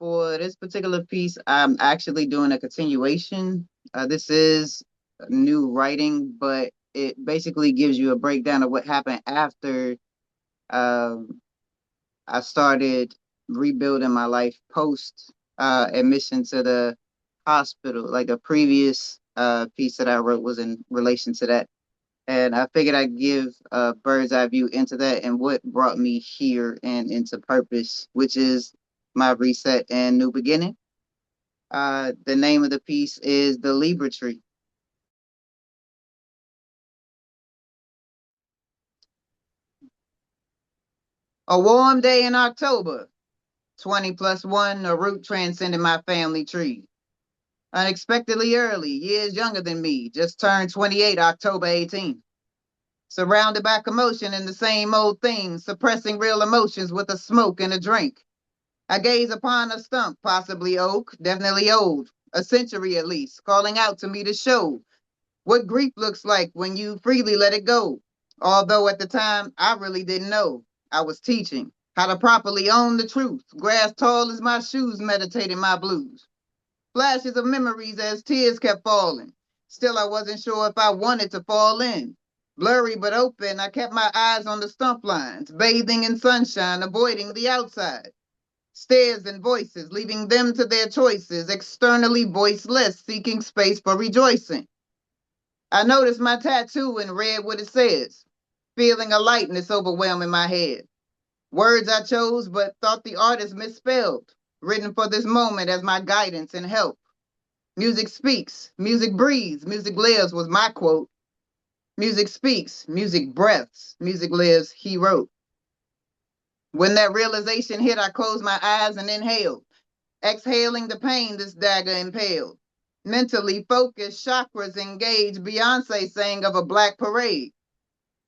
For this particular piece, I'm actually doing a continuation. This is new writing, but it basically gives you a breakdown of what happened after um, I started rebuilding my life post admission to the hospital. Like a previous piece that I wrote was in relation to that. And I figured I'd give a bird's eye view into that and what brought me here and into purpose, which is my reset and new beginning. The name of the piece is The Libra Tree. A warm day in October, 20 plus one, a root transcended my family tree. Unexpectedly early, years younger than me, just turned 28 October 18th. Surrounded by commotion and the same old thing, suppressing real emotions with a smoke and a drink. I gaze upon a stump, possibly oak, definitely old, a century at least, calling out to me to show what grief looks like when you freely let it go. Although at the time, I really didn't know. I was teaching how to properly own the truth, grass tall as my shoes, meditating my blues. Flashes of memories as tears kept falling. Still, I wasn't sure if I wanted to fall in. Blurry but open, I kept my eyes on the stump lines, bathing in sunshine, avoiding the outside. Stares and voices, leaving them to their choices, externally voiceless, seeking space for rejoicing. I noticed my tattoo and read what it says, feeling a lightness overwhelming my head. Words I chose but thought the artist misspelled, written for this moment as my guidance and help. Music speaks, music breathes, music lives was my quote. Music speaks, music breaths, music lives, he wrote. When that realization hit, I closed my eyes and inhaled, exhaling the pain this dagger impaled. Mentally focused, chakras engaged, Beyonce sang of a black parade.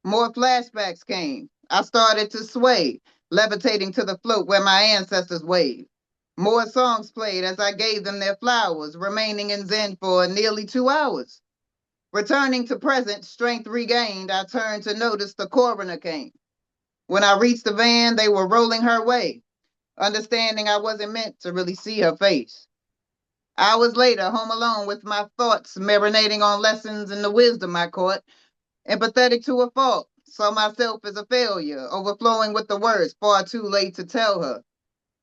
More flashbacks came. I started to sway, levitating to the float where my ancestors waved. More songs played as I gave them their flowers, remaining in Zen for nearly 2 hours. Returning to present, strength regained, I turned to notice the coroner came. When I reached the van, they were rolling her way, understanding I wasn't meant to really see her face. Hours later, home alone with my thoughts marinating on lessons and the wisdom I caught, empathetic to a fault, saw myself as a failure, overflowing with the words far too late to tell her.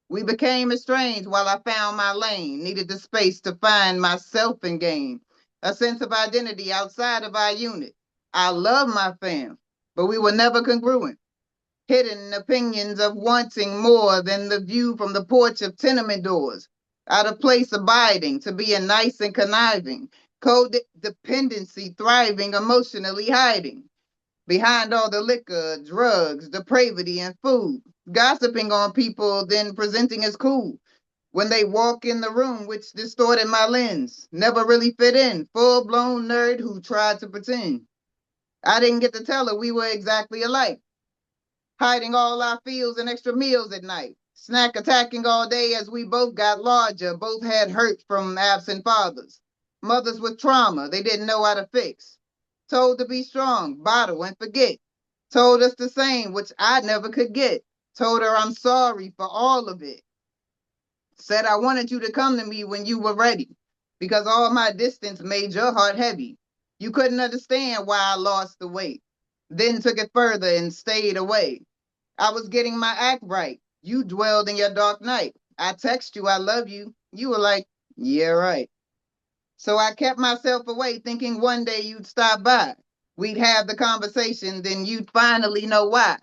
We became estranged while I found my lane, needed the space to find myself and gain a sense of identity outside of our unit. I love my fam, but we were never congruent. Hidden opinions of wanting more than the view from the porch of tenement doors. Out of place abiding, to being nice and conniving. Codependency thriving, emotionally hiding. Behind all the liquor, drugs, depravity, and food. Gossiping on people, then presenting as cool. When they walk in the room, which distorted my lens. Never really fit in. Full blown nerd who tried to pretend. I didn't get to tell her we were exactly alike. Hiding all our feels and extra meals at night. Snack attacking all day as we both got larger, both had hurt from absent fathers. Mothers with trauma they didn't know how to fix. Told to be strong, bottle and forget. Told us the same, which I never could get. Told her I'm sorry for all of it. Said I wanted you to come to me when you were ready, because all my distance made your heart heavy. You couldn't understand why I lost the weight. Then took it further and stayed away. I was getting my act right. You dwelled in your dark night. I text you, I love you. You were like, yeah, right. So I kept myself away, thinking one day you'd stop by. We'd have the conversation, then you'd finally know why.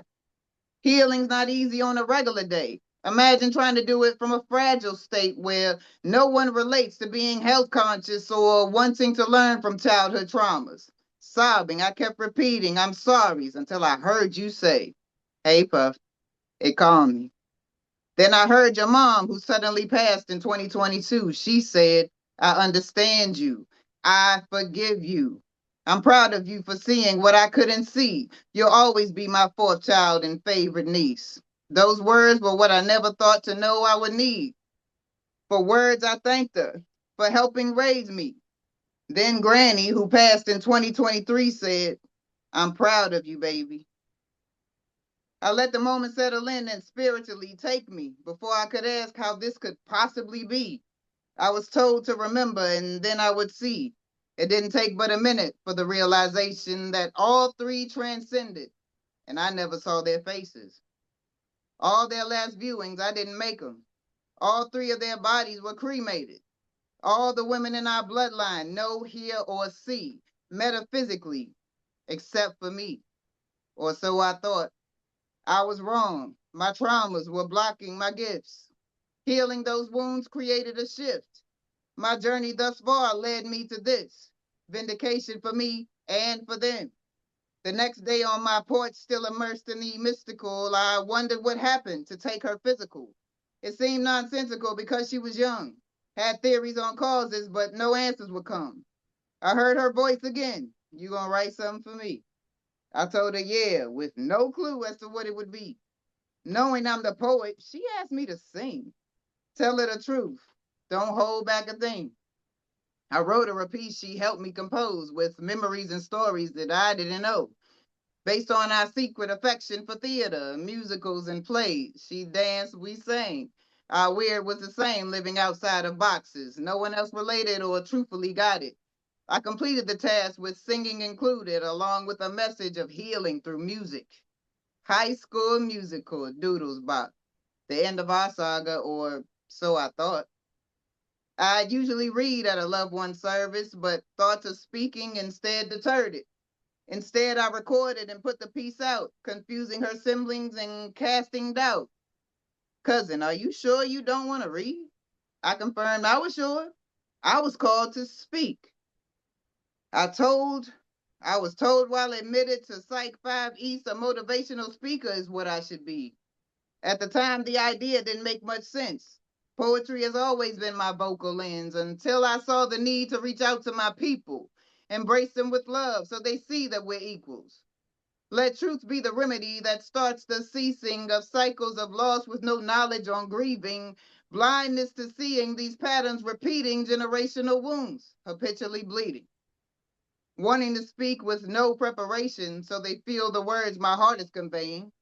Healing's not easy on a regular day. Imagine trying to do it from a fragile state where no one relates to being health conscious or wanting to learn from childhood traumas. Sobbing, I kept repeating, I'm sorry, until I heard you say, hey, Puff. It calmed me. Then I heard your mom, who suddenly passed in 2022. She said, I understand you. I forgive you. I'm proud of you for seeing what I couldn't see. You'll always be my fourth child and favorite niece. Those words were what I never thought to know I would need. For words, I thanked her for helping raise me. Then Granny, who passed in 2023, said, I'm proud of you, baby. I let the moment settle in and spiritually take me before I could ask how this could possibly be. I was told to remember and then I would see. It didn't take but a minute for the realization that all three transcended, and I never saw their faces. All their last viewings, I didn't make them. All three of their bodies were cremated. All the women in our bloodline know, hear, or see, metaphysically, except for me. Or so I thought. I was wrong. My traumas were blocking my gifts. Healing those wounds created a shift. My journey thus far led me to this vindication for me and for them. The next day on my porch, still immersed in the mystical, I wondered what happened to take her physical. It seemed nonsensical because she was young, had theories on causes, but no answers would come. I heard her voice again. You gonna write something for me? I told her, yeah, with no clue as to what it would be. Knowing I'm the poet, she asked me to sing. Tell her the truth. Don't hold back a thing. I wrote her a piece she helped me compose with memories and stories that I didn't know. Based on our secret affection for theater, musicals, and plays, she danced, we sang. Our weird was the same, living outside of boxes. No one else related or truthfully guided. I completed the task with singing included, along with a message of healing through music. High School Musical, Doodles Bop. The end of our saga, or so I thought. I usually read at a loved one's service, but thoughts of speaking instead deterred it. Instead, I recorded and put the piece out, confusing her siblings and casting doubt. Cousin, are you sure you don't want to read? I confirmed I was sure. I was called to speak. I told, I was told while admitted to Psych 5 East, a motivational speaker is what I should be. At the time, the idea didn't make much sense. Poetry has always been my vocal lens until I saw the need to reach out to my people, embrace them with love so they see that we're equals. Let truth be the remedy that starts the ceasing of cycles of loss with no knowledge on grieving, blindness to seeing these patterns repeating generational wounds, habitually bleeding. Wanting to speak with no preparation so they feel the words my heart is conveying.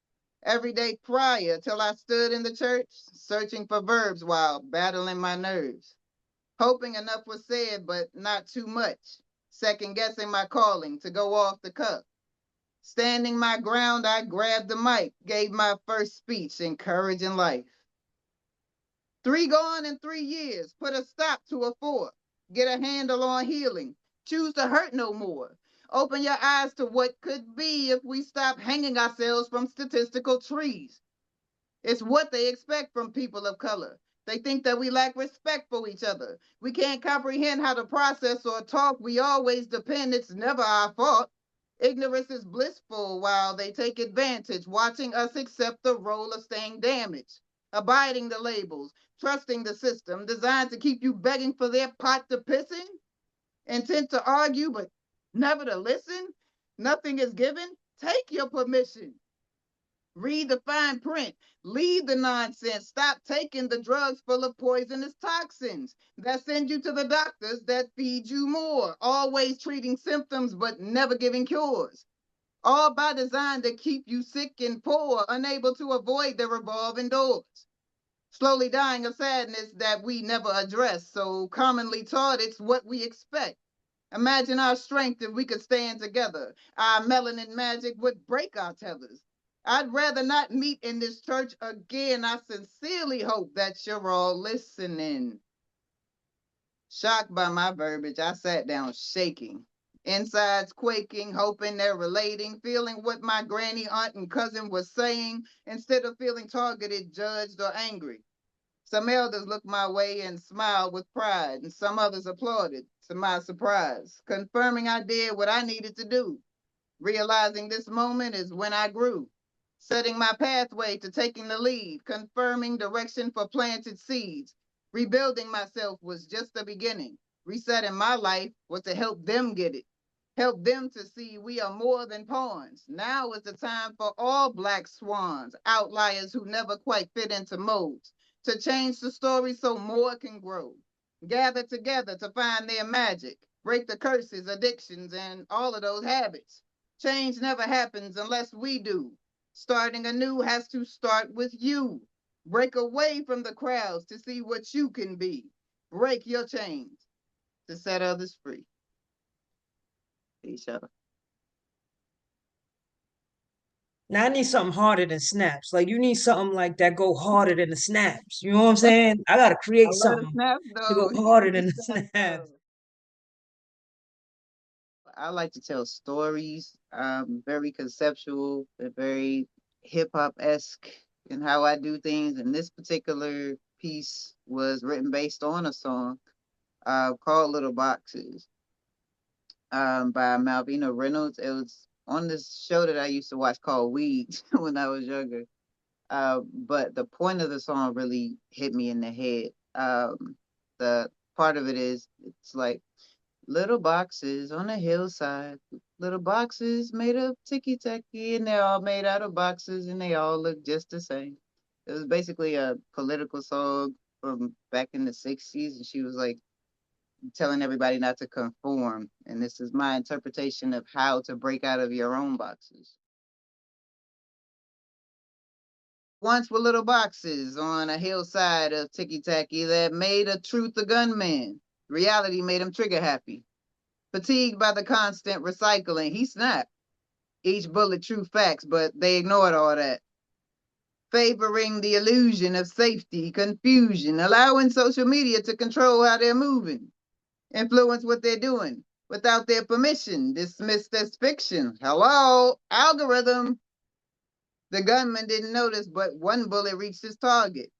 Every day prior till I stood in the church, searching for verbs while battling my nerves. Hoping enough was said, but not too much. Second guessing my calling to go off the cuff. Standing my ground, I grabbed the mic, gave my first speech, encouraging life. 3 gone in 3 years, put a stop to a 4. Get a handle on healing. Choose to hurt no more. Open your eyes to what could be if we stop hanging ourselves from statistical trees. It's what they expect from people of color. They think that we lack respect for each other. We can't comprehend how to process or talk. We always depend. It's never our fault. Ignorance is blissful while they take advantage, watching us accept the role of staying damaged, abiding the labels, trusting the system designed to keep you begging for their pot to piss in, intent to argue, but never to listen. Nothing is given. Take your permission. Read the fine print. Leave the nonsense. Stop taking the drugs full of poisonous toxins that send you to the doctors that feed you more. Always treating symptoms but never giving cures. All by design to keep you sick and poor, unable to avoid the revolving doors. Slowly dying of sadness that we never address. So commonly taught, it's what we expect. Imagine our strength if we could stand together. Our melanin magic would break our tethers. I'd rather not meet in this church again. I sincerely hope that you're all listening. Shocked by my verbiage, I sat down shaking. Insides quaking, hoping they're relating, feeling what my granny, aunt, and cousin was saying instead of feeling targeted, judged, or angry. Some elders looked my way and smiled with pride, and some others applauded, to my surprise, confirming I did what I needed to do. Realizing this moment is when I grew, setting my pathway to taking the lead, confirming direction for planted seeds. Rebuilding myself was just the beginning. Resetting my life was to help them get it, help them to see we are more than pawns. Now is the time for all black swans, outliers who never quite fit into molds, to change the story so more can grow. Gather together to find their magic, break the curses, addictions, and all of those habits. Change never happens unless we do. Starting anew has to start with you. Break away from the crowds to see what you can be. Break your chains to set others free. Peace out. Now I need something harder than snaps. Like you need something like that go harder than the snaps. You know what I'm saying? I gotta I create love the something snaps to go though. harder The than the snaps snaps. though. I like to tell stories. Very conceptual and very hip hop esque in how I do things. And this particular piece was written based on a song called Little Boxes by Malvina Reynolds. It was on this show that I used to watch called Weeds when I was younger. But the point of the song really hit me in the head. The part of it is it's like little boxes on a hillside, little boxes made of ticky tacky, and they're all made out of boxes, and they all look just the same. It was basically a political song from back in the 60s, and she was like telling everybody not to conform. And this is my interpretation of how to break out of your own boxes. Once were little boxes on a hillside of ticky tacky that made a truth a gunman. Reality made him trigger happy. Fatigued by the constant recycling, he snapped. Each bullet true facts, but they ignored all that. Favoring the illusion of safety, confusion, allowing social media to control how they're moving, influence what they're doing without their permission, dismissed as fiction. Hello, algorithm. The gunman didn't notice, but one bullet reached his target,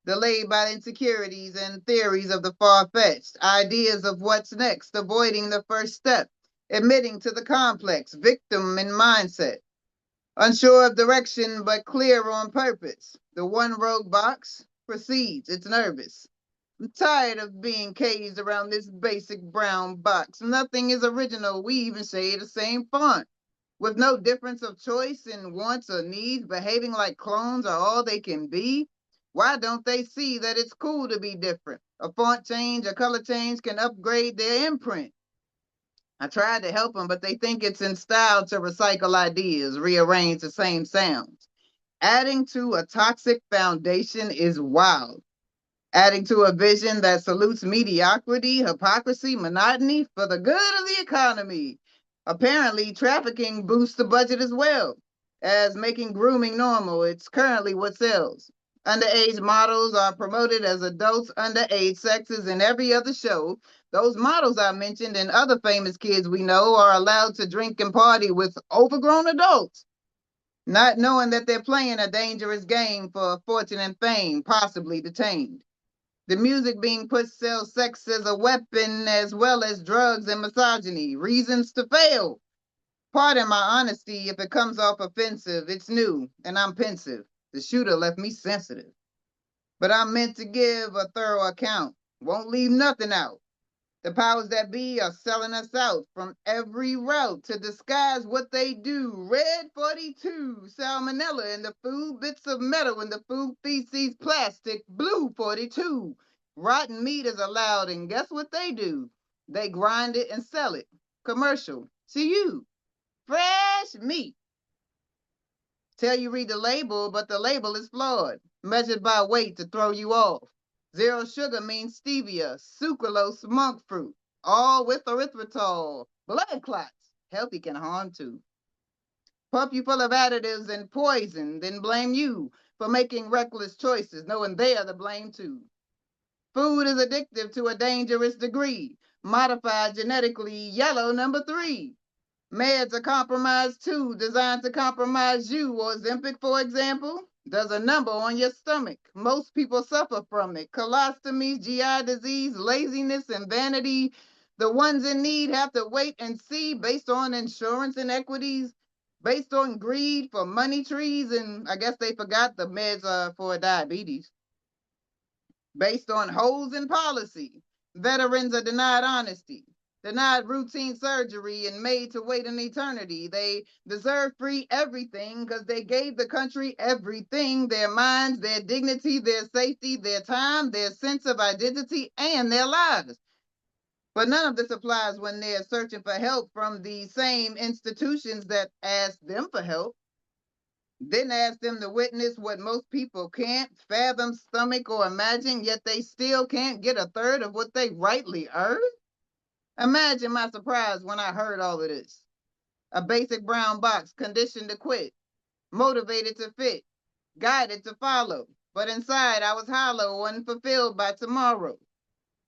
delayed by insecurities and theories of the far fetched, ideas of what's next, avoiding the first step, admitting to the complex, victim in mindset, unsure of direction but clear on purpose. The one rogue box proceeds, it's nervous. I'm tired of being caged around this basic brown box. Nothing is original. We even share the same font. With no difference of choice in wants or needs, behaving like clones are all they can be. Why don't they see that it's cool to be different? A font change, a color change can upgrade their imprint. I tried to help them, but they think it's in style to recycle ideas, rearrange the same sounds. Adding to a toxic foundation is wild. Adding to a vision that salutes mediocrity, hypocrisy, monotony for the good of the economy. Apparently, trafficking boosts the budget as well as making grooming normal. It's currently what sells. Underage models are promoted as adults, underage sexes in every other show. Those models I mentioned and other famous kids we know are allowed to drink and party with overgrown adults, not knowing that they're playing a dangerous game for fortune and fame, possibly detained. The music being pushed sells sex as a weapon as well as drugs and misogyny. Reasons to fail. Pardon my honesty if it comes off offensive. It's new and I'm pensive. The shooter left me sensitive. But I'm meant to give a thorough account. Won't leave nothing out. The powers that be are selling us out from every route to disguise what they do. Red 42, salmonella in the food, bits of metal in the food, feces, plastic, blue 42. Rotten meat is allowed, and guess what they do? They grind it and sell it. Commercial. To you. Fresh meat. Tell you read the label, but the label is flawed. Measured by weight to throw you off. Zero sugar means stevia, sucralose, monk fruit, all with erythritol. Blood clots. Healthy can harm too. Pump you full of additives and poison, then blame you for making reckless choices, knowing they are to blame too. Food is addictive to a dangerous degree. Modified genetically, yellow number 3. Meds are compromised too, designed to compromise you. Ozempic, for example, does a number on your stomach. Most people suffer from it. Colostomies, GI disease, laziness, and vanity. The ones in need have to wait and see based on insurance inequities, based on greed for money trees, and I guess they forgot the meds are for diabetes, based on holes in policy. Veterans are denied honesty, denied routine surgery, and made to wait an eternity. They deserve free everything because they gave the country everything: their minds, their dignity, their safety, their time, their sense of identity, and their lives. But none of this applies when they're searching for help from the same institutions that ask them for help. Then ask them to witness what most people can't fathom, stomach, or imagine, yet they still can't get a third of what they rightly earn? Imagine my surprise when I heard all of this. A basic brown box conditioned to quit, motivated to fit, guided to follow. But inside I was hollow, unfulfilled by tomorrow.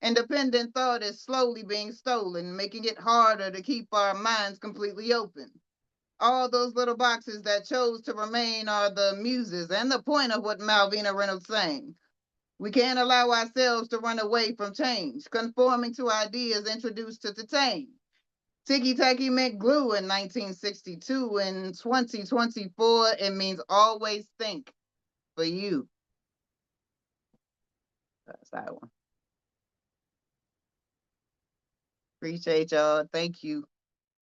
Independent thought is slowly being stolen, making it harder to keep our minds completely open. All those little boxes that chose to remain are the muses and the point of what Malvina Reynolds sang. We can't allow ourselves to run away from change, conforming to ideas introduced to detain. Tiki Taki meant glue in 1962. In 2024, it means always think for you. That's that one. Appreciate y'all. Thank you.